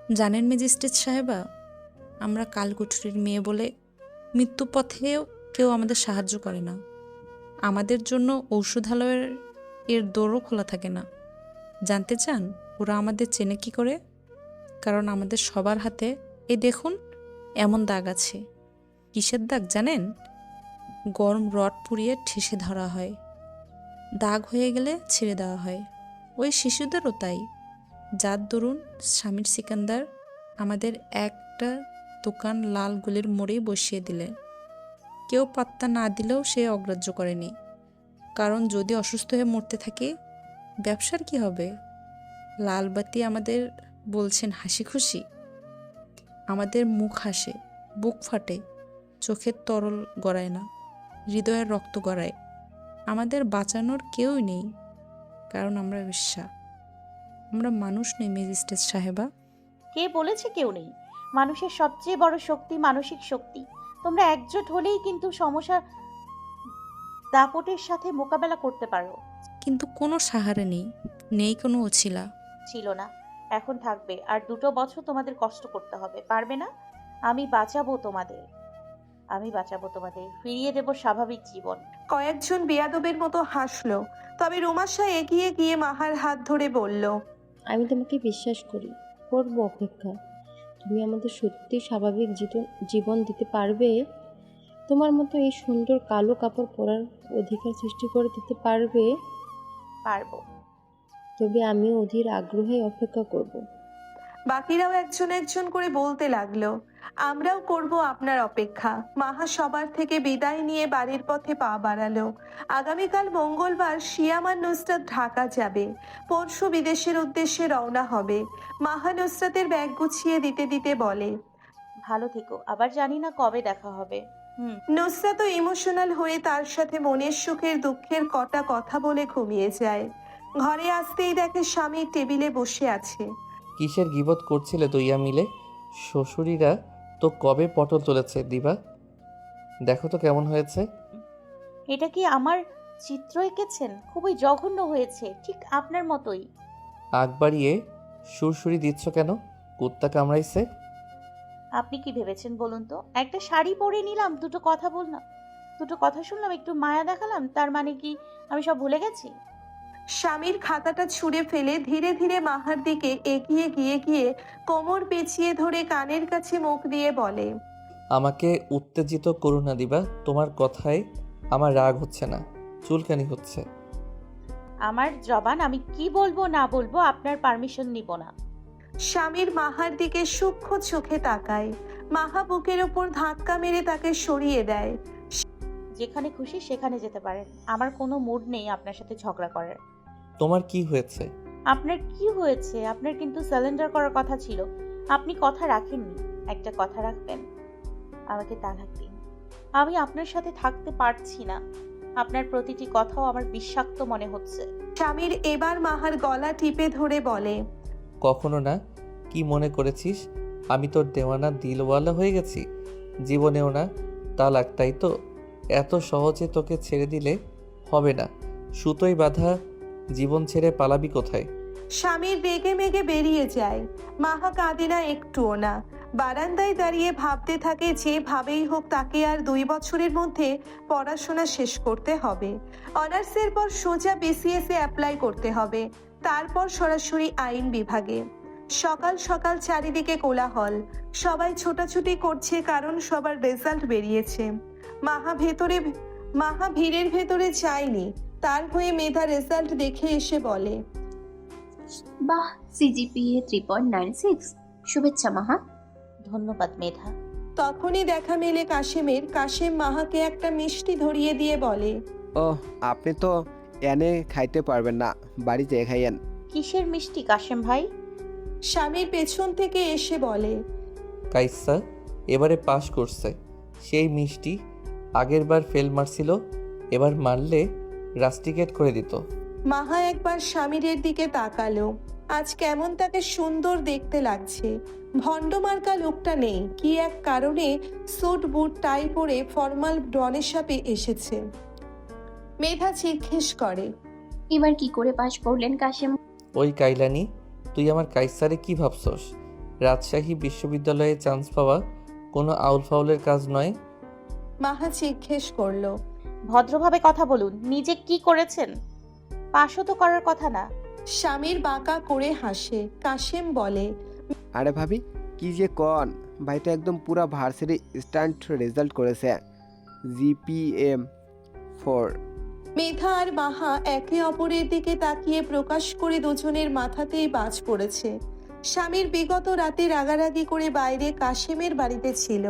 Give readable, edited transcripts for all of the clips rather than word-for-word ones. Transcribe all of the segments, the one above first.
জানেন ম্যাজিস্ট্রেট সাহেবা, আমরা কালকুঠরির মেয়ে বলে মৃত্যুপথেও কেউ আমাদের সাহায্য করে না। আমাদের জন্য ঔষধালয়ের এর দোরও খোলা থাকে না। জানতে চান ওরা আমাদের চেনে কি করে? কারণ আমাদের সবার হাতে এই দেখুন এমন দাগ আছে। কিসের দাগ জানেন? গরম রড পুড়িয়ে ঠেসে ধরা হয়, দাগ হয়ে গেলে ছেড়ে দেওয়া হয়। ওই শিশুদেরও তাই। যার দরুন স্বামীর সিকান্দার আমাদের একটা দোকান লাল গুলির মোড়েই বসিয়ে দিলে কেউ পাত্তা না দিলেও সে অগ্রাহ্য করেনি। কারণ যদি অসুস্থ হয়ে মরতে থাকি, ব্যবসার কি হবে? লালবাতি আমাদের বলছেন হাসি খুশি। আমাদের মুখ হাসে, বুক ফাটে, চোখের তরল গড়ায় না, হৃদয়ের রক্ত গড়ায়। আমাদের বাঁচানোর কেউই নেই, কারণ আমরা বেশ্যা। আমরা মানুষ নই ম্যাজিস্ট্রেট সাহেবা। কে বলেছে কেউ নেই? মানুষের সবচেয়ে বড় শক্তি মানসিক শক্তি। তোমরা একজোট হলেই কিন্তু সমস্যা দাপটের সাথে মোকাবেলা করতে পারো। কিন্তু কোনো সাহারা নেই, নেই কোনো অছিলা। ছিল না, এখন থাকবে। আর 2 বছর তোমাদের কষ্ট করতে হবে, পারবে না? আমি বাঁচাবো তোমাদের, আমি বাঁচাবো তোমাদের, ফিরিয়ে দেব স্বাভাবিক জীবন। কয়েকজন বেয়াদবের মতো হাসলো। তবে রুমাশা এগিয়ে গিয়ে মাহার হাত ধরে বলল, আমি তোমাকে বিশ্বাস করি, করব অপেক্ষা। তুমি আমাদের সত্যি স্বাভাবিক জীবন দিতে পারবে? তোমার মতো এই সুন্দর কালো কাপড় পরার অধিকার সৃষ্টি করে দিতে পারবে? পারবো। তবে আমিও অধীর আগ্রহে অপেক্ষা করব। বাকিরাও একজন একজন করে বলতে লাগলো, আমরাও করব আপনার অপেক্ষা। মাহা সবার থেকে বিদায় নিয়ে বাড়ির পথে পা বাড়ালো। আগামীকাল মঙ্গলবার শিয়াম আর নুসরাত ঢাকা যাবে। পরশু বিদেশের উদ্দেশ্যে রওনা হবে। মাহা নুসরাতের ব্যাগ গুছিয়ে দিতে দিতে বলে, ভালো থেকো, আবার জানি না কবে দেখা হবে। নুসরাতও ইমোশনাল হয়ে তার সাথে মনের সুখের দুঃখের কটা কথা বলে ঘুমিয়ে যায়। ঘরে আসতেই দেখে স্বামী টেবিলে বসে আছে। কিসের গীবত করছিলে তুইয়া মিলে? শ্বশুরিরা তো কবে পটল তুলেছে দিবা, দেখো তো কেমন হয়েছে। এটা কি আমার চিত্র এঁকেছেন? খুবই জঘন্য হয়েছে, ঠিক আপনার মতোই। আগ বাড়িয়ে সুরসুরি দিচ্ছ কেন? কুত্তা কামড়াইছে? আপনি কি ভেবেছেন বলুন তো? একটা শাড়ি পরে নিলাম, দুটো কথা বললাম, দুটো কথা শুনলাম, একটু মায়া দেখালাম, তার মানে কি আমি সব ভুলে গেছি? স্বামীর খাতাটা ছুঁড়ে ফেলে ধীরে ধীরে মাহার দিকে এগিয়ে গিয়ে কোমর পেঁচিয়ে ধরে কানের কাছে মুখ দিয়ে বলে, আমাকে উত্তেজিত করো না দিবা, তোমার কথায় আমার রাগ হচ্ছে না, চুলকানি হচ্ছে। আমার জবান, আমি কি বলবো না বলবো আপনার পারমিশন নিব না। স্বামীর মাহার দিকে সূক্ষ্ম চোখে তাকায়। মাহা বুকের ওপর ধাক্কা মেরে তাকে সরিয়ে দেয়। যেখানে খুশি সেখানে যেতে পারেন, আমার কোনো মুড নেই আপনার সাথে ঝগড়া করার। তোমার কি হয়েছে? আপনার কি হয়েছে? আপনার কিন্তু সারেন্ডার করার কথা ছিল, আপনি কথা রাখেননি। একটা কথা রাখবেন, আমাকে তালাক দিন। আমি আপনার সাথে থাকতে পারছি না, আপনার প্রতিটি কথাও আমার বিষাক্ত মনে হচ্ছে। স্বামীর এবার মাহার গলা টিপে ধরে বলে, কখনো না। কি মনে করেছিস আমি তোর দেওয়ানা দিলওয়ালা হয়ে গেছি? জীবনেও না। তালাক, তাই তো? এত সহজে তোকে ছেড়ে দিলে হবে না। সুতোয় বাঁধা জীবন ছেড়ে পালাবি কোথায়? স্বামীর রেগে মেগে বেরিয়ে যায়। মাহা কাঁদে না একটুও না। বারান্দায় দাঁড়িয়ে ভাবতে থাকে যেভাবেই হোক তাকে আর 2 বছরের মধ্যে পড়াশোনা শেষ করতে হবে। অনার্সের পর সোজা বিসিএসে অ্যাপ্লাই করতে হবে, তারপর সরাসরি আইন বিভাগে। সকাল সকাল চারিদিকে কোলাহল, সবাই ছোটাছুটি করছে কারণ সবার রেজাল্ট বেরিয়েছে। মাহা ভিড়ের ভেতরে যায়নি, তার হয়ে মেধা রেজাল্ট দেখে এসে বলে, বাহ, সিজিপিএ 3.96, শুভেচ্ছা মাহা। ধন্যবাদ মেধা। তখনই দেখা মেলে কাশেমের। কাশেম মাহাকে একটা মিষ্টি ধরিয়ে দিয়ে বলে, ও, আপনি তো এনে খাইতে পারবেন না, বাড়িতে খাইয়েন। কিসের মিষ্টি কাশেম ভাই? স্বামীর পেছন থেকে এসে বলে, কাইসা এবারে পাশ করছে, সেই মিষ্টি। আগের বার ফেল মারছিল, এবার মারলে রাস্টিকেট করে দিত। মাহা একবার স্বামীরের দিকে তাকালো। আজ কেমন তাকে সুন্দর দেখতে লাগছে। ভণ্ডমার্কা লোকটা নেই, কি এক কারণে স্যুট বুট টাই পরে ফর্মাল ড্রনের সাথে এসেছে। মেধা জিজ্ঞেস করে, এবার কি করে পাশ করলেন কাশেম? ওই কাইলানি, তুই আমার কাইসারে কি ভাবছস? রাজশাহী বিশ্ববিদ্যালয়ে চান্স পাওয়া কোনো আউল ফাউলের কাজ নয়। মাহা জিজ্ঞেস করলো। ভদ্রভাবে কথা বলুন, নিজে কি করেছেন? পাশও তো করার কথা না। স্বামীর বাঁকা করে হাসে। কাশেম বলে, আরে ভাবি কি যে কন, ভাই তো একদম পুরা ভার্সিটি স্ট্যান্ড রেজাল্ট করেছে, জিপিএম 4। মেধা আর মাহা একে অপরের দিকে তাকিয়ে প্রকাশ করে দুজনের মাথাতেই বাজ পড়েছে। স্বামীর বিগত রাতে রাগারাগি করে বাইরে কাশেমের বাড়িতে ছিল,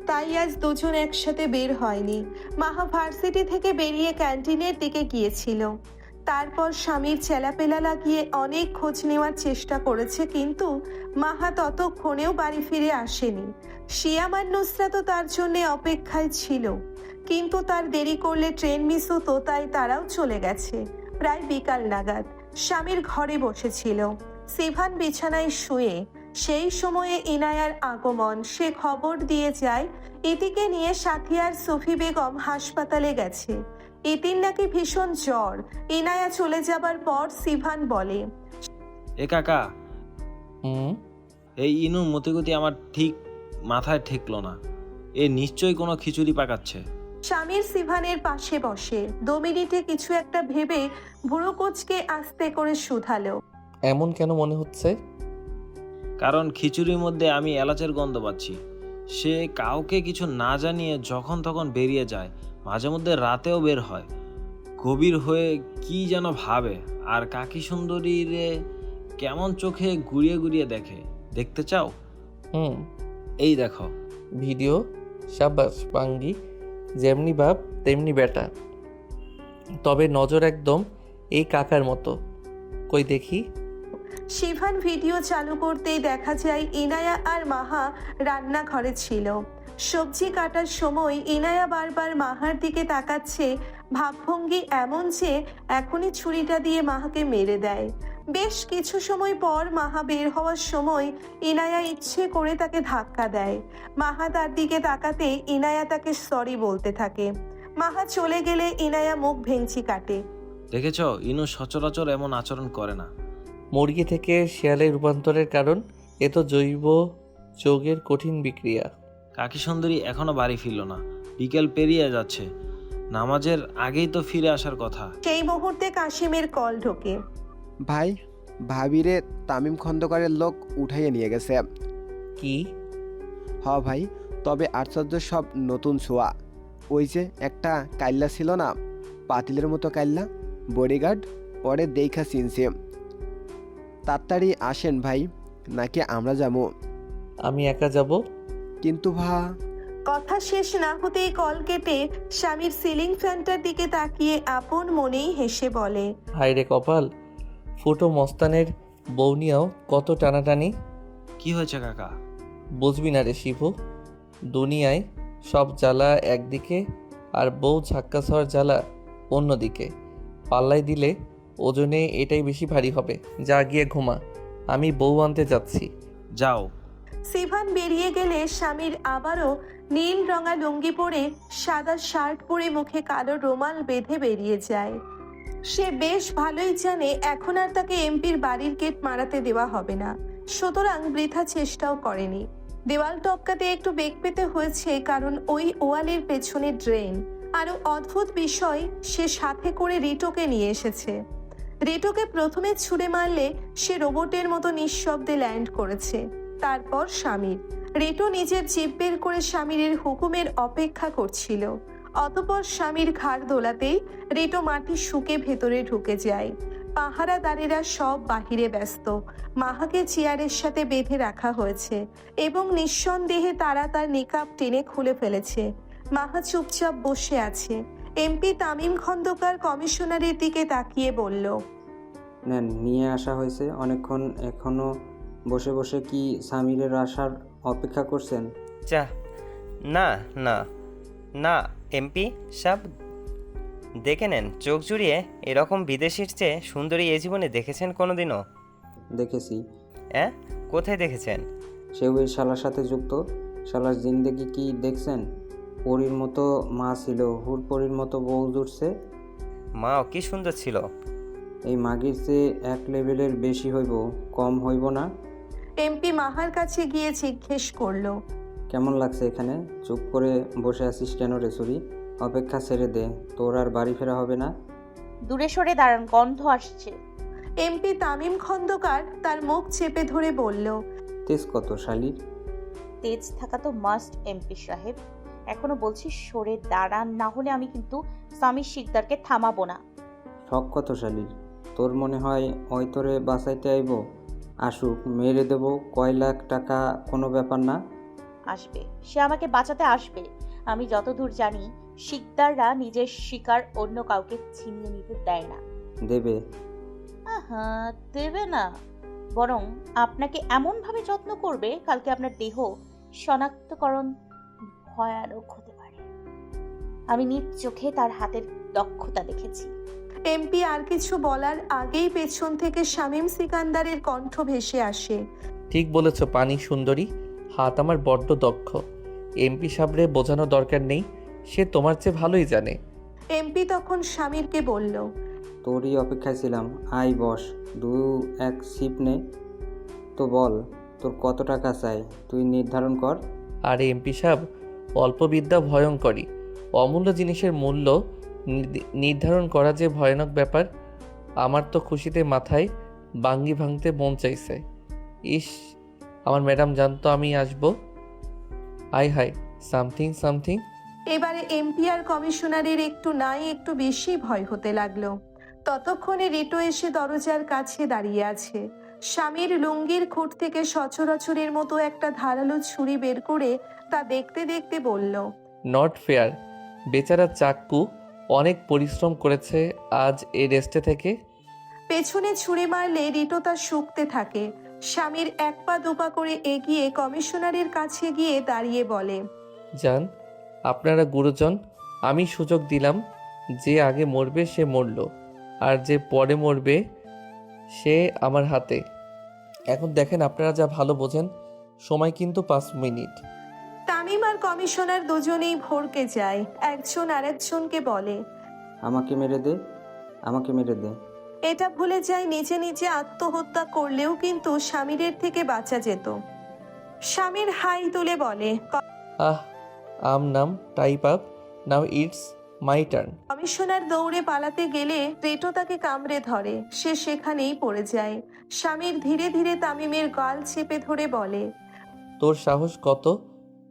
তাই আজ দুজন একসাথে বের হয়নি। মাহা ভার্সিটি থেকে বেরিয়ে ক্যান্টিনের দিকে গিয়েছিল। তারপর স্বামীর চেলাপেলা লাগিয়ে অনেক খোঁজ নেওয়ার চেষ্টা করেছে, কিন্তু মাহা ততক্ষণেও বাড়ি ফিরে আসেনি। শিয়াম আর নুসরাতও তার জন্য অপেক্ষায় ছিল, কিন্তু তার দেরি করলে ট্রেন মিস হতো, তাই তারাও চলে গেছে। প্রায় বিকাল নাগাদ স্বামীর ঘরে বসেছিল। সিভান বিছানায় শুয়ে। সেই সময়ে ইনায়ার আগমন। সে খবর দিয়ে যায় ইতিকে নিয়ে সাথিয়ার সুফি বেগম হাসপাতালে গেছে। ইতির নাকি ভীষণ জ্বর। ইনায়া চলে যাবার পর সিভান বলে, এ কাকা, হুম। এই ইনুর মতিগতি আমার ঠিক মাথায় ঠেকলো না। এ নিশ্চয়ই কোনো খিচুড়ি পাকাচ্ছে। স্বামীর সিভানের পাশে বসে 2 মিনিটে কিছু একটা ভেবে ভুরু কুঁচকে আস্তে করে শুধালো, এমন কেন মনে হচ্ছে? কারণ খিচুড়ির মধ্যে আমি এলাচের গন্ধ পাচ্ছি। সে কাউকে কিছু না জানিয়ে যখন তখন বেরিয়ে যায়, মাঝে মধ্যে রাতেও বের হয়। গভীর হয়ে কি যেন ভাবে, আর কাকি সুন্দরীরে কেমন চোখে ঘুরিয়ে ঘুরিয়ে দেখে। দেখতে চাও? হুম। এই দেখো। ভিডিও? সাবাস পাঙ্গি, যেমনি বাপ তেমনি বেটা, তবে নজর একদম এই কাকার মতো। কই দেখি। সিভান ভিডিও চালু করতেই দেখা যায় ইনায়া আর মাহা রান্নাঘরে ছিল। সবজি কাটার সময় ইনায়া বারবার মাহার দিকে তাকাচ্ছে, ভাবভঙ্গি এমন যে এখনই ছুরিটা দিয়ে মাহাকে মেরে দেয়। বেশ কিছু সময় পর মাহা বের হওয়ার সময় ইনায়া ইচ্ছে করে তাকে ধাক্কা দেয়। মাহা তার দিকে তাকাতে ইনায়া তাকে সরি বলতে থাকে। মাহা চলে গেলে ইনায়া মুখ ভেঙচি কাটে। দেখেছ, ইনু সচরাচর এমন আচরণ করে না। মুরগি থেকে শেয়ালে রূপান্তরের কারণ এ তো জৈব যোগের কঠিন বিক্রিয়া। কাকি সুন্দরী এখনো বাড়ি ফিরল না। বিকেল পেরিয়ে যাচ্ছে, নামাজের আগেই তো ফিরে আসার কথা। সেই মুহূর্তে কাশিমের কল ঢোকে। ভাই, ভাবিরে তামিম খন্দকারের লোক উঠাইয়ে নিয়ে গেছে। কি? হ ভাই, তবে আশ্চর্য সব নতুন ছোঁয়া। ওই যে একটা কাইল্লা ছিল না, পাতিলের মতো কাইল্লা, বডিগার্ড, ওরে দেখা চিনছে। তাড়াতাড়ি আসেন ভাই, নাকি আমরা যাবো? আমি একা যাব? কিন্তু কথা শেষ না হতেই কল কেটে স্বামীর সিলিং ফ্যানটার দিকে তাকিয়ে আপন মনেই হেসে বলে, হায় রে কপাল, ফুটো মস্তানের বউ নিয়েও কত টানাটানি। কি হয়েছে কাকা? বুঝবি না রে শিবু, দুনিয়ায় সব জ্বালা একদিকে আর বউ ঝাক্কা খাওয়ার জ্বালা অন্যদিকে। পাল্লাই দিলে ওজনে এটাই বেশি ভারী হবে। যা গিয়ে ঘুমা, আমি বউ আনতে যাচ্ছি। যাও। সিভান বেরিয়ে গেলে স্বামীর আবারও নীল রঙা লুঙ্গি পরে সাদা শার্ট পরে মুখে কালো রুমাল বেঁধে বেরিয়ে যায়। সে বেশ ভালোই জানে এখন আর তাকে এমপির বাড়ির গেট মারাতে দেওয়া হবে না, সুতরাং বৃথা চেষ্টাও করেনি। দেওয়াল টপকাতে একটু বেগ পেতে হয়েছে, কারণ ওই ওয়ালের পেছনে ড্রেন। আরো অদ্ভুত বিষয়, সে সাথে করে রিটোকে নিয়ে এসেছে। রিটোকে প্রথমে ছুঁড়ে মারলে সে রোবটের মতো নিঃশব্দে ল্যান্ড করেছে। তারপর স্বামীর। রিটো নিজের জিভ বের করে স্বামীর হুকুমের অপেক্ষা করছিল। অতঃপর স্বামীর ঘাড় দোলাতেই রিটো মাটি শুকে ভেতরে ঢুকে যায়। পাহারাদারেরা সব বাহিরে ব্যস্ত। মাহাকে চেয়ারের সাথে বেঁধে রাখা হয়েছে এবং নিঃসন্দেহে তারা তার নিকাব টেনে খুলে ফেলেছে। মাহা চুপচাপ বসে আছে। এমপি তামিম খন্দকার কমিশনারের দিকে তাকিয়ে বলল, নেন, নিয়ে আসা হয়েছে। অনেকক্ষণ এখনো বসে বসে কি সামিরের আসার অপেক্ষা করছেন? যা, না না না এমপি সাহেব, দেখে নেন, চোখ জুড়িয়ে এরকম বিদেশির চেয়ে সুন্দরী এ জীবনে দেখেছেন কোনোদিনও? দেখেছি। হ্যাঁ, কোথায় দেখেছেন? সেও এই শালার সাথে যুক্ত। শালার জিন্দেগি কি দেখছেন? পরীর মতো মা ছিল, হুর পরীর মতো বউ জুটছে। মাও কি সুন্দর ছিল। এই মাগির চেয়ে এক লেভেলের বেশি হইব, কম হইব না। এমপি মাহার কাছে গিয়ে জিজ্ঞেস করলো। কেমন লাগছে এখানে? চুপ করে বসে আছিস কেন রে সুরি? অপেক্ষা ছেড়ে দে, তোর আর বাড়ি ফেরা হবে না। দূরে সরে দাঁড়ান, গন্ধ আসছে। এমপি তামিম খন্দকার তার মুখ চেপে ধরে বলল। তেজ কত শালির? তেজ থাকা তো মাস্ট এমপি সাহেব। এখনো বলছি সরে দাঁড়ান, না হলে আমি কিন্তু সামির শিকদারকে থামাবো না। শখ কত শালির? তোর মনে হয় ওই তোরে বাঁচাইতে আইব? আসুক, মেরে দেবো, কয় লাখ টাকা কোনো ব্যাপার না। আসবে, সে আমাকে বাঁচাতে আসবে। আমি যতদূর জানি শিকদাররা নিজের শিকার অন্য কাউকে ছিনিয়ে নিতে দেয় না। দেবে? আহা, দেবে না, বরং আপনাকে এমনভাবে যত্ন করবে কালকে আপনার দেহ শনাক্তকরণ ভয়ানক হতে পারে। আমি নিজ চোখে তার হাতের দক্ষতা দেখেছি। এমপি আর কিছু বলার আগেই পেছন থেকে শামীম সিকান্দারের কণ্ঠ ভেসে আসে। ঠিক বলেছ পানি সুন্দরী, হাত আমার বড্ড দক্ষ। এমপি সাবরে বোঝানো দরকার নেই, সে তোমার চেয়ে ভালোই জানে। এমপি তখন শামীরকে বলল। তোরই অপেক্ষায় ছিলাম, আই বস, এক সিপ নে তো, বল তোর কত টাকা চাই, তুই নির্ধারণ কর। আরে এমপি সাহেব, অল্প বিদ্যা ভয়ঙ্করী। অমূল্য জিনিসের মূল্য নির্ধারণ করা যে ভয়ানক ব্যাপার। আমার তো খুশিতে মাথায় বাঙ্গি ভাঙতে মন চাইছে। ইস, আমার ম্যাডাম জানতো আমি আসবো। I hi, something something. এবারে এমপি আর কমিশনারের একটু নাই একটু বেশি ভয় হতে লাগলো। ততক্ষণে রিটো এসে দরজার কাছে দাঁড়িয়ে আছে। স্বামীর লুঙ্গির খুঁট থেকে সচরাচরের মতো একটা ধারালো ছুরি বের করে তা দেখতে দেখতে বলল। Not fair. বেচারা চাক্কু অনেক পরিশ্রম করেছে আজ এই রেস্টে থেকে। পেছনে ছুরি মারলে রিটো তা শুকতে থাকে। স্বামীর এক পা দুপা করে এগিয়ে কমিশনারের কাছে গিয়ে দাঁড়িয়ে বলে। যান, আপনারা গুরুজন, আমি সুযোগ দিলাম। যে আগে মরবে সে মরল, আর যে পরে মরবে সে আমার হাতে। এখন দেখেন আপনারা যা ভালো বোঝেন, সময় কিন্তু 5 মিনিট। তামিম আর কমিশনার দুজনেই ভড়কে যায়। একজন আরেকজনকে বলে, আমাকে মেরে দে, আমাকে মেরে দে। এটা ভুলে যায় নিজে নিজে আত্মহত্যা করলেও কিন্তু স্বামীরের থেকে বাঁচা যেত। স্বামীর হাই তুলে বলে। আহ, আম নাম type up, now it's my turn. Commissioner দৌড়ে পালাতে গেলে রেটো তাকে কামড়ে ধরে, সে সেখানেই পড়ে যায়। স্বামীর ধীরে ধীরে তামিমের গাল চেপে ধরে বলে। তোর সাহস কত?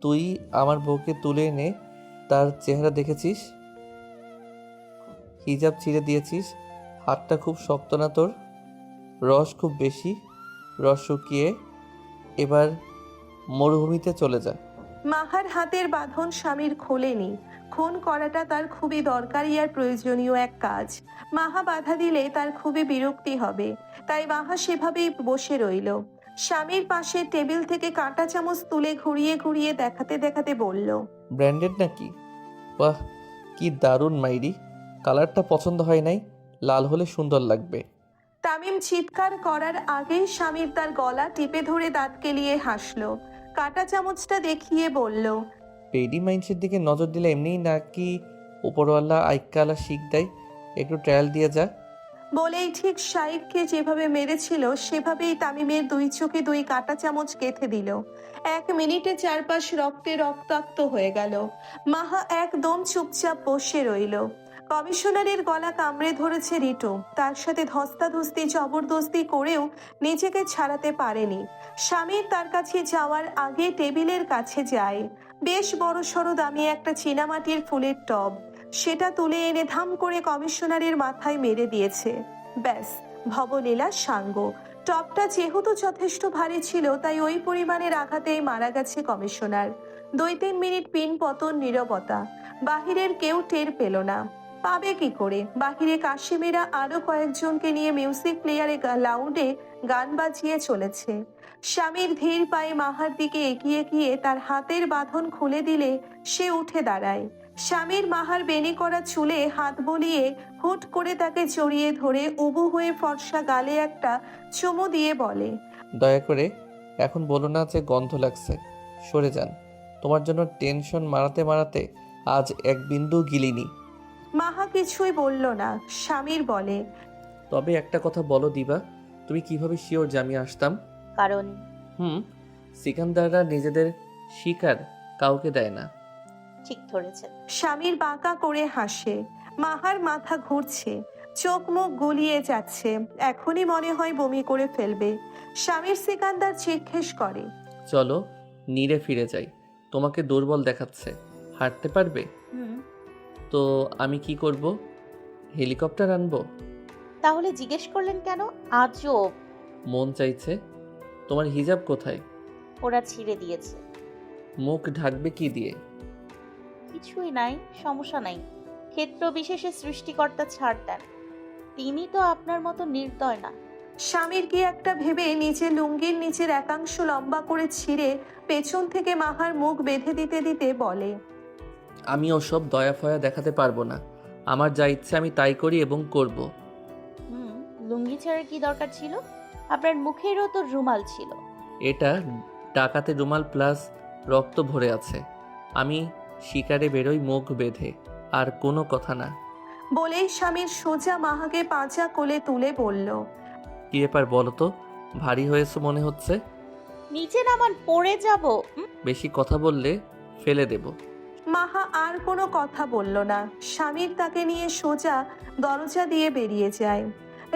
তুই আমার বউকে তুলে এনে তার চেহারা দেখেছিস? হিজাব ছিঁড়ে দিয়েছিস। হাতটা খুব শক্ত না তোর? রস খুব বেশি, রস শুকিয়ে এবার মরুভূমিতে চলে যা। মাহার হাতের বাঁধন স্বামীর খোলেনি। খুন করাটা তার খুবই দরকারি আর প্রয়োজনীয় এক কাজ। মাহা বাধা দিলে তার খুবই বিরক্তি হবে, তাই মাহা সেভাবেই বসে রইল। স্বামীর পাশে টেবিল থেকে কাঁটা চামচ তুলে ঘুরিয়ে ঘুরিয়ে দেখাতে দেখাতে বলল। ব্র্যান্ডেড নাকি? বাহ, কি দারুণ মাইরি। কালারটা পছন্দ হয় নাই, লাল হলে সুন্দর লাগবে। তামিম চিৎকার করার আগেই স্বামীর তার গলা টিপে ধরে দাঁত কেলিয়ে হাসলো। কাঁটা চামচটা দেখিয়ে বলল। পেডি মাইন্সের দিকে নজর দিলে এমনিই নাকি উপরওয়ালা আইকালা শিখ দেয়? একটু ট্রায়াল দিয়ে যা। বলেই ঠিক শাইককে যেভাবে মেরেছিল সেভাবেই তামিমের দুই চোখে দুই কাঁটা চামচ গেঁথে দিল। 1 মিনিটে চারপাশ রক্তে রক্তাক্ত হয়ে গেল। মাহা একদম চুপচাপ বসে রইল। কমিশনারের গলা কামড়ে ধরেছে রিটো, তার সাথে ধস্তাধস্তি জবরদস্তি করেও নিজেকে ছাড়াতে পারেনি। স্বামীর তার কাছে যাওয়ার আগে টেবিলের কাছে যায়। বেশ বড়সড় দামি একটা চীনামাটির ফুলের টব, সেটা তুলে এনে ধাম করে কমিশনারের মাথায় মেরে দিয়েছে। ব্যাস, ভবলীলা সাঙ্গ। টবটা যেহেতু যথেষ্ট ভারী ছিল, তাই ওই পরিমাণের আঘাতেই মারা গেছে কমিশনার। 2-3 মিনিট পিন পতন নীরবতা। বাহিরের কেউ টের পেল না। পাবে কি করে? বাহিরে কাশিমেরা আরো কয়েকজনকে নিয়ে মিউজিক প্লেয়ারে লাউডে গান বাজিয়ে চলেছে। স্বামীর ধীর পায়ে মাহার দিকে এগিয়ে গিয়ে তার হাতের বাঁধন খুলে দিলে সে উঠে দাঁড়ায়। স্বামীর মাহার বেনি করা চুলে হাত বলিয়ে হুট করে তাকে জড়িয়ে ধরে উবু হয়ে ফর্সা গালে একটা চুমু দিয়ে বলে। দয়া করে এখন বলো না যে গন্ধ লাগছে। সরে যান, তোমার জন্য টেনশন মারাতে মারাতে আজ এক বিন্দু গিলিনি। মাহা কিছুই বলল না। স্বামীর বলে। তবে একটা কথা বলো দিবা, তুমি কিভাবে শিওর যে আমি আসতাম? কারণ হুম, সিকান্দাররা নিজেদের শিকার কাউকে দেয় না। ঠিক ধরেছেন। স্বামীর বাঁকা করে হাসে। মাহার মাথা ঘুরছে, চোখ মুখ গুলিয়ে যাচ্ছে, এখনই মনে হয় বমি করে ফেলবে। স্বামীর সিকান্দার জিজ্ঞেস করে, চলো নীরে ফিরে যাই, তোমাকে দুর্বল দেখাচ্ছে, হাঁটতে পারবে? হুম। তো আমি কি করব? হেলিকপ্টার আনবো? তাহলে জিজ্ঞেস করলেন কেন? আজব। মন চাইছে। তোমার হিজাব কোথায়? ওরা ছিঁড়ে দিয়েছে। মুখ ঢাকবে কি দিয়ে? কিছুই নাই, সমস্যা নাই। ক্ষেত্র বিশেষে সৃষ্টিকর্তা ছাড় দেন। তিনি তো আপনার মতো নির্দয় না। স্বামীর কি একটা ভেবে নিচে লুঙ্গির নিচের একাংশ লম্বা করে ছিঁড়ে পেছন থেকে মাহার মুখ বেঁধে দিতে দিতে বলে, আমি ওসব দয়া ফয়া দেখাতে পারবো না। আমার যা ইচ্ছে আমি তাই করি এবং করব। হুম, লুঙ্গি ছাড়ার কি দরকার ছিল? আপনার মুখেরও তো রুমাল ছিল। এটা ডাকাতে রুমাল প্লাস রক্ত ভরে আছে। আমি শিকারে বেরোই মুখ বেঁধে, আর কোনো কথা না। বলেই স্বামীর সোজা মাহাকে পাঁচা কোলে তুলে বলল, কি ব্যাপার বলো তো? ভারী হয়েছে মনে হচ্ছে। নিচে নামান, পড়ে যাব। বেশি কথা বললে ফেলে দেব। মাহা আর কোনো কথা বলল না। স্বামীর তাকে নিয়ে সোজা দরজা দিয়ে বেরিয়ে যায়।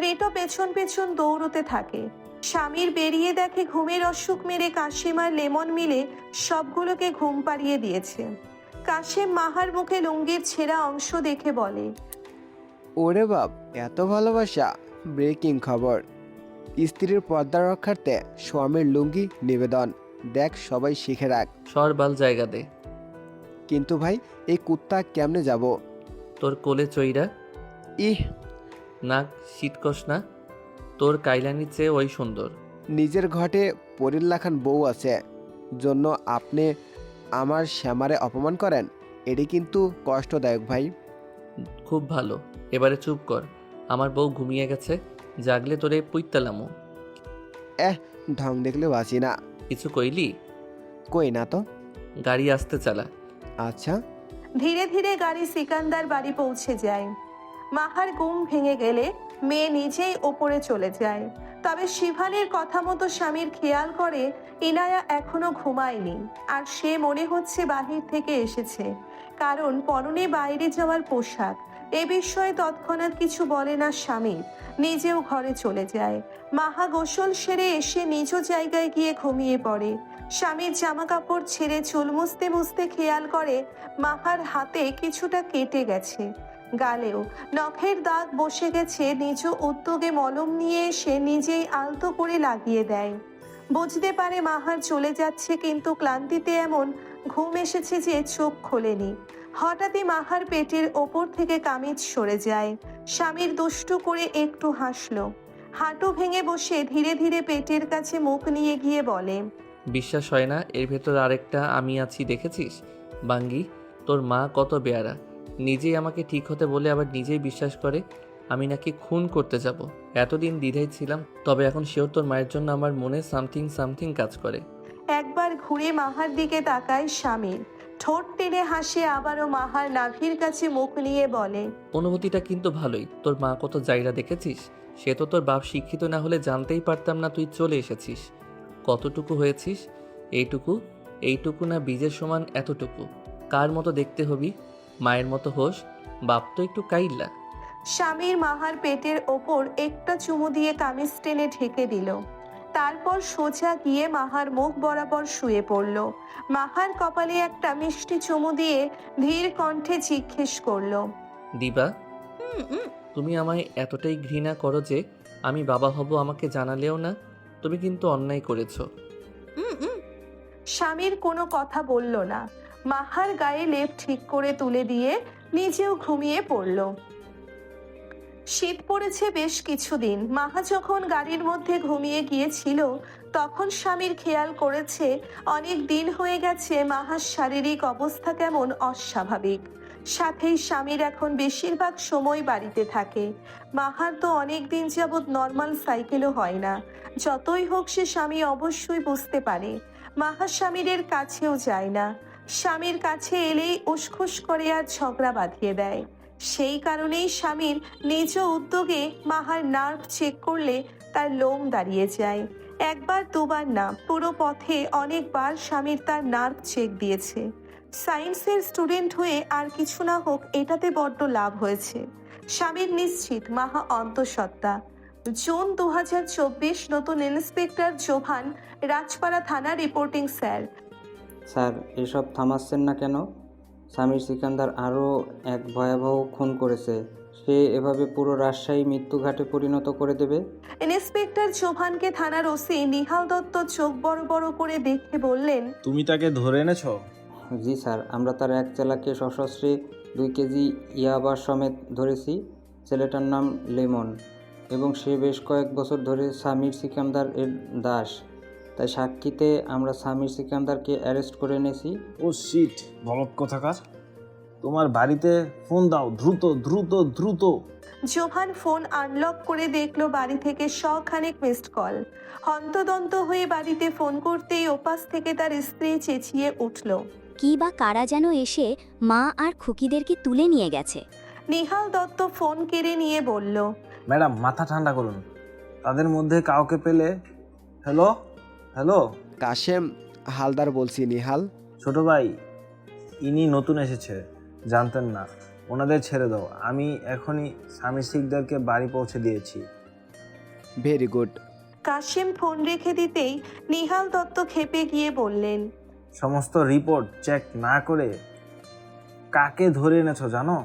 রেটো পেছন পেছন দৌড়তে থাকে। স্বামীর বেরিয়ে দেখে ঘুমের অসুখ মেরে কাশিম আর লেমন মিলে সবগুলোকে ঘুম পাড়িয়ে দিয়েছে। কাশিম মাহার মুখে লুঙ্গির ছেঁড়া অংশ দেখে বলে, ওরে বাপ, এত ভালোবাসা! ব্রেকিং খবর, স্ত্রীর পর্দা রক্ষার্থে স্বামীর লুঙ্গি নিবেদন। দেখ, সবাই শিখে রাখ। সরবাল জায়গা দে। কিন্তু ভাই, এই কুত্তা কেমনে যাব? তোর কোলে চইরা। ইহ, নাক শীতকস না? তোর কাইলানির চেয়ে ওই সুন্দর। নিজের ঘটে পরিল্লাখান বউ আছে জন্য আপনি আমার শ্যামারে অপমান করেন? এটি কিন্তু কষ্টদায়ক ভাই। খুব ভালো, এবারে চুপ কর। আমার বউ ঘুমিয়ে গেছে, জাগলে তোরে পুইতালামু। ঢং দেখলে বাঁচি না। কিছু কইলি? কই না তো। গাড়ি আসতে চালা। আচ্ছা। ধীরে ধীরে গাড়ি সিকান্দার বাড়ি পৌঁছে যায়। মাহার ঘুম ভেঙে গেলে মেয়ে নিজেই ওপরে চলে যায়। তবে শিভানের কথা মতো স্বামীর খেয়াল করে ইনায়া এখনো ঘুমায়নি, আর সে মনে হচ্ছে বাহির থেকে এসেছে, কারণ পরনে বাইরে যাওয়ার পোশাক। এ বিষয়ে তৎক্ষণাৎ কিছু বলে না স্বামী, নিজেও ঘরে চলে যায়। মাহা গোসল সেরে এসে নিজ জায়গায় গিয়ে ঘুমিয়ে পড়ে। স্বামীর জামা কাপড় ছেড়ে চুল মুছতে মুছতে খেয়াল করে মাহার হাতে কিছুটা কেটে গেছে, গালেও নখের দাগ বসে গেছে। নিজ উদ্যোগে মলম নিয়ে এসে নিজেই আলতো করে লাগিয়ে দেয়। বুঝতে পারে মাহার চলে যাচ্ছে, কিন্তু ক্লান্তিতে এমন ঘুম এসেছে যে চোখ খোলেনি। হঠাৎই মাহার পেটের ওপর থেকে কামিজ সরে যায়। স্বামীর দুষ্টু করে একটু হাসলো। হাঁটু ভেঙে বসে ধীরে ধীরে পেটের কাছে মুখ নিয়ে গিয়ে বলে, বিশ্বাস হয় না এর ভেতর আরেকটা আমি আছি, দেখেছিস? বাঙ্গি, তোর মা কত বেয়ারা, নিজেই আমাকে ঠিক হতে বলে আবার নিজেই বিশ্বাস করে আমি নাকি খুন করতে যাব। এতদিন দ্বিধায় ছিলাম, তবে এখন শিওর তোর মায়ের জন্য আমার মনে সামথিং সামথিং কাজ করে। একবার ঘুরে মাহার দিকে তাকায় স্বামীর, ঠোঁট টেনে হাসে, আবারও মাহার নাভির কাছে মুখ নিয়ে বলে, অনুভূতিটা কিন্তু ভালোই। তোর মা কত জায়গা দেখেছিস? সে তো তোর বাপ শিক্ষিত না হলে জানতেই পারতাম না তুই চলে এসেছিস। কতটুকু হয়েছিস? এইটুকু না বীজের সমান এতটুকু। কার মতো দেখতে হবি? মায়ের মতো হোস, বাপ তো একটু কাইল্লা। স্বামীর মাহার পেটের ওপর একটা চুমু দিয়ে কামিজ টেনে ঢেকে দিল। তারপর সোজা গিয়ে মাহার মুখ বরাবর শুয়ে পড়ল। মাহার কপালে একটা মিষ্টি চুমু দিয়ে ধীর কণ্ঠে জিজ্ঞেস করলো, দিবা, তুমি আমায় এতটাই ঘৃণা করো যে আমি বাবা হব আমাকে জানালেও না? তুমি কিন্তু অন্যায় করেছো। স্বামীর কোনো কথা বলল না। মাহার গায়ে লেপ ঠিক করে তুলে দিয়ে নিজেও ঘুমিয়ে পড়ল। শীত পড়েছে বেশ কিছুদিন। মাহা যখন গাড়ির মধ্যে ঘুমিয়ে গিয়েছিল, তখন স্বামীর খেয়াল করেছে অনেক দিন হয়ে গেছে মাহার শারীরিক অবস্থা কেমন অস্বাভাবিক। সাথেই স্বামীর এখন বেশিরভাগ সময় বাড়িতে থাকে। মাহার তো অনেক দিন যাবৎ নর্মাল সাইকেলও হয় না। যতই হোক সে স্বামী অবশ্যই বুঝতে পারে। মাহা স্বামীর কাছেও যায় না। স্বামীর কাছে এলেই উসখুস করে আর ঝগড়া বাঁধিয়ে দেয়। সেই কারণেই স্বামীর নিজ উদ্যোগে মাহার নার্ভ চেক করলে তার লোম দাঁড়িয়ে যায়। একবার দুবার না, পুরো পথে অনেকবার স্বামীর তার নার্ভ চেক দিয়েছে। সায়েন্সের স্টুডেন্ট হয়ে আর কিছু না হোক এটাতে বড্ড লাভ হয়েছে। স্বামীর নিশ্চিত মাহা অন্তঃসত্ত্বা। জুন 2024, নতুন ইন্সপেক্টর জোভান, রাজপাড়া থানা, রিপোর্টিং স্যার। স্যার এসব থামাচ্ছেন না কেন? সামির সিকান্দার আরও এক ভয়াবহ খুন করেছে। সে এভাবে পুরো রাজশাহী মৃত্যুঘাটে পরিণত করে দেবে? ইন্সপেক্টর জোভানকে থানার ওসি নিহাল দত্ত চোখ বড় বড় করে দেখে বললেন, তুমি তাকে ধরে এনেছো? জি স্যার, আমরা তার এক চেলাকে সশস্ত্রে 2 কেজি ইয়াবা সমেত ধরেছি। ছেলেটার নাম লেমন এবং সে বেশ কয়েক বছর ধরে সামির সিকান্দার এর দাস। তাই সাক্ষীতে আমরা সামির সিকান্দারকে অ্যারেস্ট করে এনেছি। ও শিট, বলদ কোথাকার! তোমার বাড়িতে ফোন দাও, দ্রুত দ্রুত দ্রুত! জোভান ফোন আনলক করে দেখলো বাড়ি থেকে শখানেক মিসড কল। হন্তদন্ত হয়ে বাড়িতে ফোন করতেই ওপাশ থেকে তার স্ত্রী চেঁচিয়ে উঠল। কি বা কারা যেন এসে মা আর খুকিদেরকে তুলে নিয়ে গেছে। নিহাল দত্ত ফোন কেড়ে নিয়ে বলল, ম্যাডাম মাথা ঠান্ডা করুন, তাদের মধ্যে কাউকে পেলে। হ্যালো হ্যালো, কাশেম হালদার বলছি। নিহাল? ছোট ভাই, ইনি নতুন এসেছে, জানতেন না। ওনাদের ছেড়ে দাও, আমি এখনই স্বামী শিকদারকে বাড়ি পৌঁছে দিয়েছি। Very good. কাশেম ফোন রেখে দিতেই নিহাল দত্ত ক্ষেপে গিয়ে বললেন, সমস্ত রিপোর্ট চেক না করে কাকে ধরে এনেছো জানো?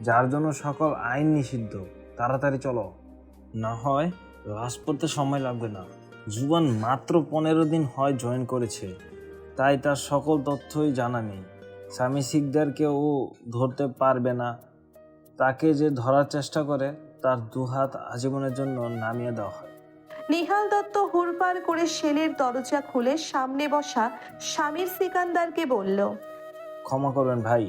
যার জন্য সকল আইন নিষিদ্ধ। তাড়াতাড়ি চলো, না হয় লাশ পড়তে সময় লাগবে না। জুবান মাত্র 15 দিন হয় জয়েন করেছে, তাই তার সকল তথ্যই জানা নেই। স্বামী শিকদারকে ও ধরতে পারবে না। তাকে যে ধরার চেষ্টা করে তার দুহাত আজীবনের জন্য নামিয়ে দেওয়া হয়। নিহাল দত্ত হুড়পাড় করে সেলের দরজা খুলে সামনে বসা স্বামীর সিকান্দারকে বলল, ক্ষমা করবেন ভাই,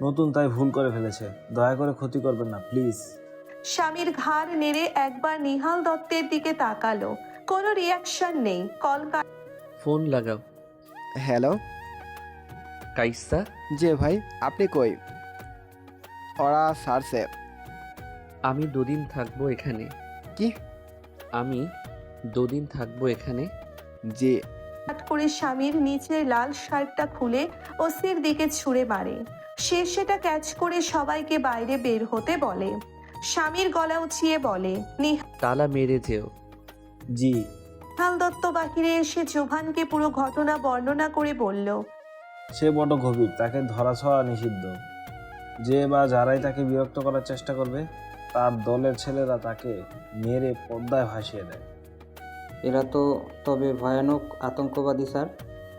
নতুন তাই ভুল করে ফেলেছে, দয়া করে ক্ষতি করবেন না প্লিজ। স্বামীর ঘাড় নেড়ে একবার নিহাল দত্তের দিকে তাকালো। কোনো রিয়াকশন নেই। কল ফোন লাগাও। হ্যালো। কাইসা? যে ভাই, আপনি কই? ওরা সারছে। আমি 2 দিন থাকবো এখানে। কি? আমি 2 দিন থাকবো এখানে। জি। হঠাৎ করে স্বামীর নিচের লাল শার্টটা খুলে ওসির দিকে ছুঁড়ে মারে। সে সেটা ক্যাচ করে সবাইকে বাইরে বের হতে বলে। স্বামীর গলা উঁচিয়ে বলে, তালা মেরে যেও। জি। নিহাল দত্ত বাহিরে এসে জোভানকে পুরো ঘটনা বর্ণনা করে বলল, সে বড় গভীর, তাকে ধরাছোঁয়া নিষিদ্ধ। যে বা যারাই তাকে বিরক্ত করার চেষ্টা করবে তার দলের ছেলেরা তাকে মেরে পদ্মায় ভাসিয়ে দেয়। এরা তো তবে ভয়ানক আতঙ্কবাদী স্যার।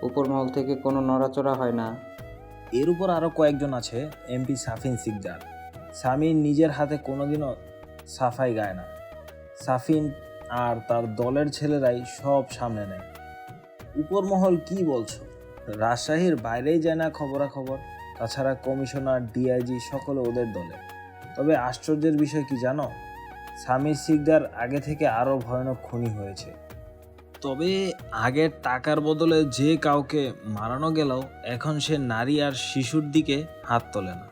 উপরমহল থেকে কোনো নড়াচড়া হয় না। এর উপর আরও কয়েকজন আছে। এমপি সাফিন সিকদার। সামির নিজের হাতে কোনোদিনও সাফাই গায় না। সাফিন আর তার দলের ছেলেরাই সব সামনে নেয়। উপরমহল কি বলছো? রাজশাহীর বাইরেই যায় না খবরাখবর। তাছাড়া কমিশনার, ডিআইজি সকলে ওদের দলে। তবে আশ্চর্যের বিষয় কি জানো? সামির সিকদার আগে থেকে আরও ভয়ানক খুনি হয়েছে। তবে আগের টাকার বদলে যে কাউকে মারানো গেলেও এখন সে নারী আর শিশুর দিকে হাত তোলে না।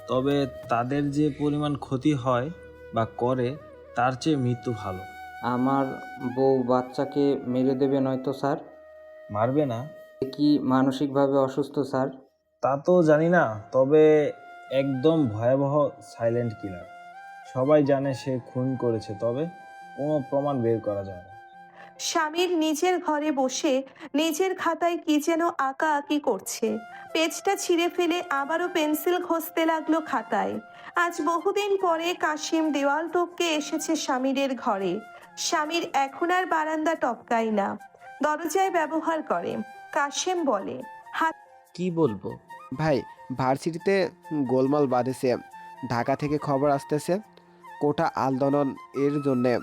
তবে তাদের যে পরিমাণ ক্ষতি হয় বা করে তার চেয়ে মৃত্যু ভালো। আমার বউ বাচ্চাকে মেরে দেবে নয়তো স্যার? মারবে না? এ কি মানসিকভাবে অসুস্থ স্যার? তা তো জানি না, তবে একদম ভয়াবহ সাইলেন্ট কিলার। সবাই জানে সে খুন করেছে, তবে কোনো প্রমাণ বের করা যায় না। স্বামীর নিজের ঘরে বসে নিজের খাতায় কি যেন আঁকাআঁকি করছে। পেজটা ছিঁড়ে ফেলে আবারও পেন্সিল ঘষতে লাগলো খাতায়। আজ বহুদিন পরে কাশিম দেওয়াল টপকে এসেছে স্বামীরের ঘরে। স্বামীর এখন আর বারান্দা টপকায় না, দরজায় ব্যবহার করে। কাশিম বলে, কি বলবো? ভাই, ভার্সিটিতে গোলমাল বাঁধেছে। ঢাকা থেকে খবর আসতেছে কোটা আন্দোলন এর জন্যে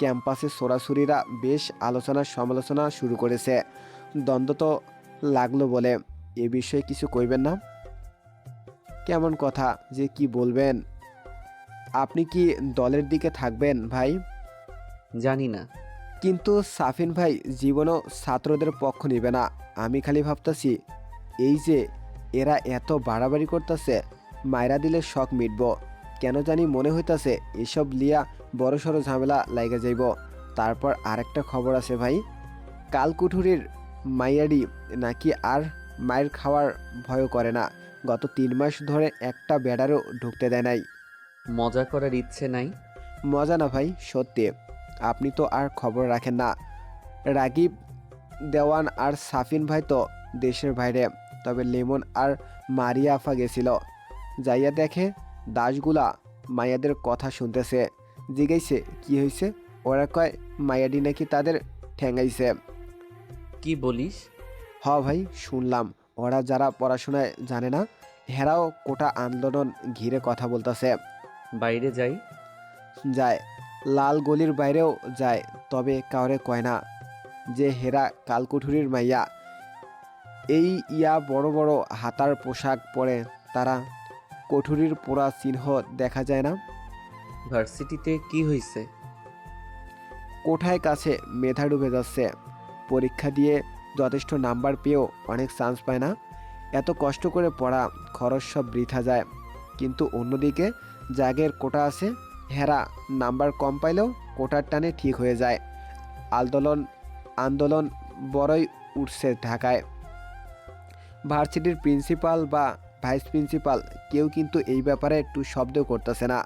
ক্যাম্পাসে সরাসরিরা বেশ আলোচনা সমালোচনা শুরু করেছে। দ্বন্দ্ব তো লাগলো বলে এ বিষয়ে কিছু কইবেন না? কেমন কথা যে কি বলবেন? আপনি কি দলের দিকে থাকবেন ভাই? জানি না। কিন্তু সাফিন ভাই জীবনও ছাত্রদের পক্ষ নিবে না। আমি খালি ভাবতাছি, এই যে এরা এত বাড়াবাড়ি করতেছে, মায়েরা দিলে শখ মিটব। কেন জানি মনে হইতাছে এসব লিয়া বড়সড় ঝামেলা লাগা যাইব। তারপর আরেকটা খবর আছে ভাই, কালকুঠুরির মাইয়াডি নাকি আর মায়ের খাওয়ার ভয় করে না। গত 3 মাস ধরে একটা বেড়ারও ঢুকতে দেয় নাই। মজা করার ইচ্ছে নাই? মজা না ভাই, সত্যি। আপনি তো আর খবর রাখেন না। রাগিব, দেওয়ান আর সাফিন ভাই তো দেশের বাইরে, তবে লেমন আর মারিয়া আফা গেছিল। যাইয়া দেখে দাসগুলা মায়াদের কথা শুনতেছে। জিজ্ঞাইছে কি হয়েছে, ওরা কয় মায়াডি নাকি তাদের ঠেঙ্গাইছে। কি বলিস? হ ভাই, শুনলাম। ওরা যারা পড়াশোনায় জানে না, হেরাও কোটা আন্দোলন ঘিরে কথা বলতেছে। বাইরে যাই? যায়, লাল গলির বাইরেও যায়, তবে কাউরে কয় না যে হেরা কালকুঠুরির মাইয়া। এই বড় বড় হাতার পোশাক পরে তারা কঠুরির পোড়া চিহ্ন দেখা যায় না। ভার্সিটিতে কি হয়েছে? কোঠায় কাছে মেধা ডুবে যাচ্ছে। পরীক্ষা দিয়ে যথেষ্ট নাম্বার পেয়েও অনেক চান্স পায় না। এত কষ্ট করে পড়া, খরচ সব বৃথা যায়। কিন্তু অন্যদিকে জাগের কোটা আছে, হেরা নাম্বার কম পাইলেও কোটার টানে ঠিক হয়ে যায়। আন্দোলন বড়ই উঠছে ঢাকায়। ভার্সিটির প্রিন্সিপাল বা ভাইস প্রিন্সিপাল কেউ কিন্তু এই ব্যাপারে একটু শব্দ করতেছে না।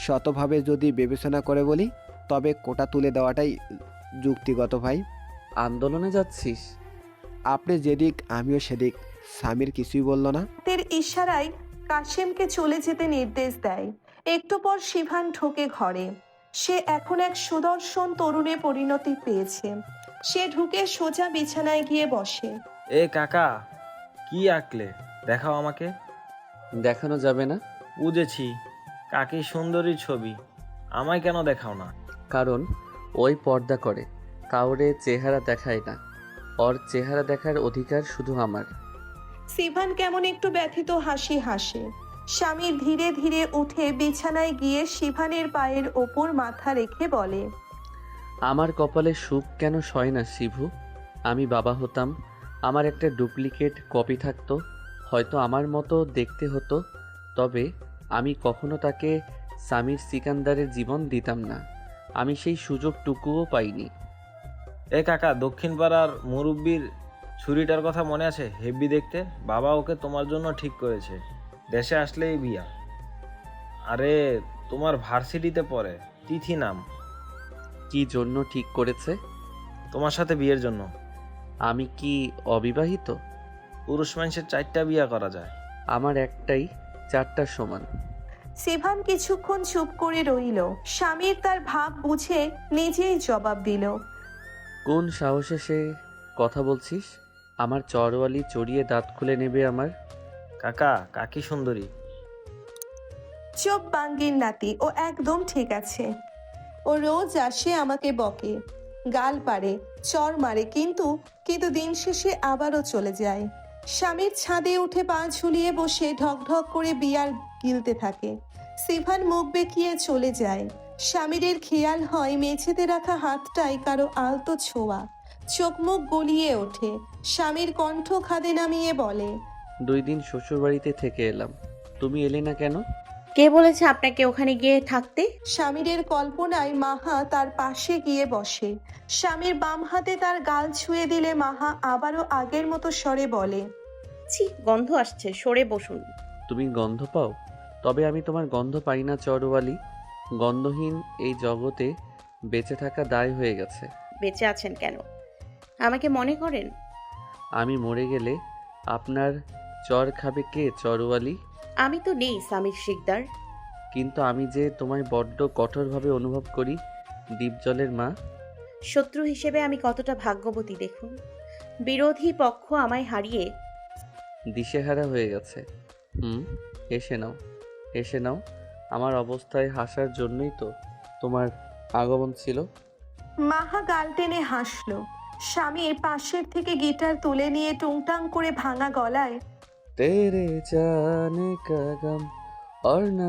শতভাবে যদি বিবেচনা করে বলি, তবে কোটা তুলে দেওয়াটাই যুক্তিগত ভাই। আন্দোলনে যাচ্ছিস? আপনি যেদিক আমিও সেদিক। সামির কিছুই বলল না। তের ইশারায় কাশেমকে চলে যেতে নির্দেশ দেয়। একটু পর শিভান ঢোকে ঘরে। সে এখন এক সুদর্শন তরুণে পরিণতি পেয়েছে। সে ঢুকে সোজা বিছানায় গিয়ে বসে। এ কাকা, কি আঁকলে? দেখাও আমাকে। দেখানো যাবে না। বুঝেছি, কাকি সুন্দরী ছবি, আমায় কেন দেখাও না? কারণ ওই পর্দা করে, কাউরে চেহারা দেখায় না। ওর চেহারা দেখার অধিকার শুধু আমার। সিভান কেমন একটু ব্যথিত হাসি হাসে। স্বামী ধীরে ধীরে উঠে বিছানায় গিয়ে শিভানের পায়ের ওপর মাথা রেখে বলে, আমার কপালে সুখ কেন সয় না শিভু? আমি বাবা হতাম, আমার একটা ডুপ্লিকেট কপি থাকতো, হয়তো আমার মতো দেখতে হতো, তবে আমি কখনো তাকে সামির সিকান্দারের জীবন দিতাম না। আমি সেই সুযোগটুকুও পাইনি। এ কাকা, দক্ষিণ পাড়ার মুরব্বির ছুরিটার কথা মনে আছে? হেব্বি দেখতে। বাবা ওকে তোমার জন্য ঠিক করেছে, দেশে আসলেই বিয়া। আরে তোমার ভার্সিটিতে পড়ে, তিথি নাম। কি জন্য ঠিক করেছে? তোমার সাথে বিয়ের জন্য। আমি কি অবিবাহিত? পুরুষ মানুষের 4টা বিয়া করা যায়। আমার একটাই, 4টার সমান। সিভান কিছুক্ষণ চুপ করে রইল। স্বামীর তার ভাব বুঝে নিজেই জবাব দিল, কোন সাহসে সে কথা বলছিস? আমার চরওয়ালি চড়িয়ে দাঁত খুলে নেবে আমার। কাকা, কাকি সুন্দরী। চোপ বাঙ্গির নাতি, ও একদম ঠিক আছে। ও রোজ আসে, আমাকে বকে, গাল পারে, চর মারে, কিন্তু দিন শেষে আবারও চলে যায়। স্বামীর ছাদে উঠে পা ঝুলিয়ে বসে ঢক ঢক করে বিয়ার গিলতে থাকে। সিভান মুখ বেঁকিয়ে চলে যায়। স্বামীরের খেয়াল হয় মেঝেতে রাখা হাতটাই কারো আলতো ছোঁয়া। চোখ মুখ গলিয়ে ওঠে। স্বামীর কণ্ঠ খাদে নামিয়ে বলে, 2 দিন শ্বশুরবাড়িতে থেকে এলাম, তুমি এলে না কেন? কে বলেছে আপনাকে ওখানে গিয়ে থাকতে? স্বামীরের কল্পনায় মাহা তার পাশে গিয়ে বসে। স্বামীর বাম হাতে তার গাল ছুঁয়ে দিলে মাহা আবারও আগের মতো স্বরে বলে, ছি, গন্ধ আসছে, সরে বসুন। তুমি গন্ধ পাও? তবে আমি তোমার গন্ধ পাই না চরওয়ালি। গন্ধহীন এই জগতে বেঁচে থাকা দায় হয়ে গেছে। বেঁচে আছেন কেন? আমাকে মনে করেন? আমি মরে গেলে আপনার চর খাবে কে চরওয়ালি? আমি তো নেই সামির শিকদার। কিন্তু আমি যে তোমায় বড্ড কঠোরভাবে অনুভব করি, দ্বীপজলের মা। শত্রু হিসেবে আমি কতটা ভাগ্যবতী দেখুন। বিরোধী পক্ষ আমায় হারিয়ে দিশেহারা হয়ে গেছে। এসে নাও, এসে নাও। আমার অবস্থায় হাসার জন্যই তো তোমার আগমন ছিল। মাহা গাল টেনে হাসল। স্বামীর পাশের থেকে গিটার তুলে নিয়ে টুংটাং করে ভাঙা গলায়, तेरे जाने का गम और न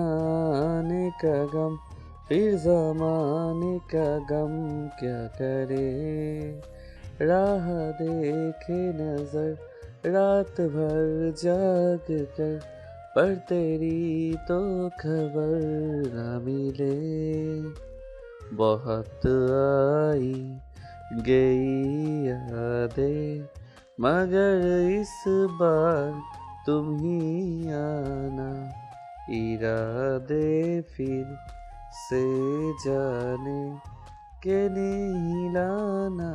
आने का गम, फिर जमाने का गम क्या करे, राह देखे नजर रात भर जाग कर, पर तेरी तो खबर ना मिले। बहुत आई गई यादें मगर इस बार तुम ही आना इरादे फिर से जाने के नहीं लाना।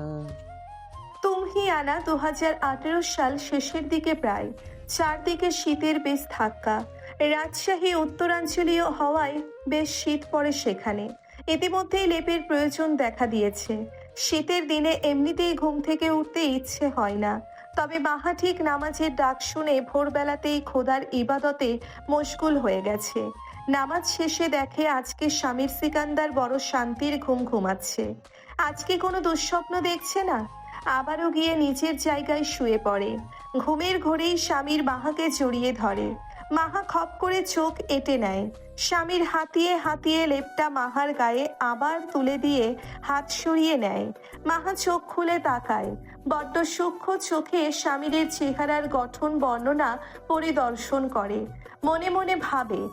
তুমি আনা 2018 সাল শেষের দিকে প্রায় চারদিকে শীতের বেশ ধাক্কা। রাজশাহী উত্তরাঞ্চলীয় হওয়ায় বেশ শীত পড়ে সেখানে। ইতিমধ্যেই লেপের প্রয়োজন দেখা দিয়েছে। শীতের দিনে এমনিতেই ঘুম থেকে উঠতে ইচ্ছে হয় না, তবে মাহা ঠিক নামাজের ডাক শুনে ভোরবেলাতেই খোদার ইবাদতে মশগুল হয়ে গেছে। নামাজ শেষে দেখে আজকে স্বামীর সিকান্দার বড় শান্তির ঘুম ঘুমাচ্ছে। আজকে কোনো দুঃস্বপ্ন দেখছে না। আবারও গিয়ে নিজের জায়গায় শুয়ে পড়ে। ঘুমের ঘোরেই স্বামীর মাহাকে জড়িয়ে ধরে। মাহা খপ করে চোখ এঁটে নেয়। স্বামীর হাতিয়ে হাতিয়ে লেপটা মাহার গায়ে আবার তুলে দিয়ে হাত সরিয়ে নেয়। মাহা চোখ খুলে তাকায়। বড্ড সূক্ষ্ম চোখে স্বামীর চেহারার গঠন বর্ণনা পরিদর্শন করে। মনে মনে ভাবে